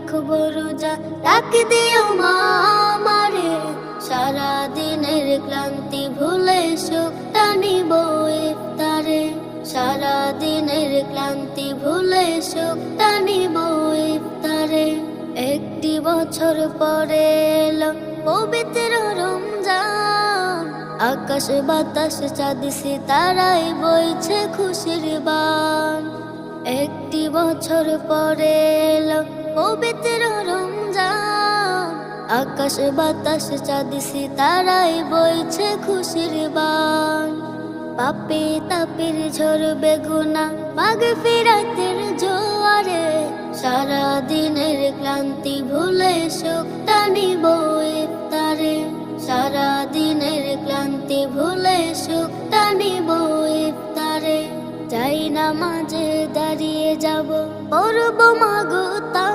রাখবো রোজা, ডাক দিও মা আমারে, সারা দিনের ক্লান্তি ভুলে সুখটা নিব ইফতারে, সারা দিনের ক্লান্তি ভুলে সুখটা নিব ইফতারে। একটি বছর পরে এলো পবিত্র রমজান, আকাশ বাতাস চাঁদ সিতারায় বইছে খুশির বান। একটি বছর পরে এলো পবিত্র রমজান, আকাশ বাতাস চাঁদ সিতারায় বইছে খুশির বান। পাপে তাপের ঝরবে গুনাহ মাগফিরাতের জোয়ারে, সারা দিনের ক্লান্তি ভুলে সুখটা নিব ইফতারে, সারা দিনের ক্লান্তি ভুলে সুখটা নিব ইফতারে। যাই নামাজে দাঁড়িয়ে যাব, পড়ব মাগো তা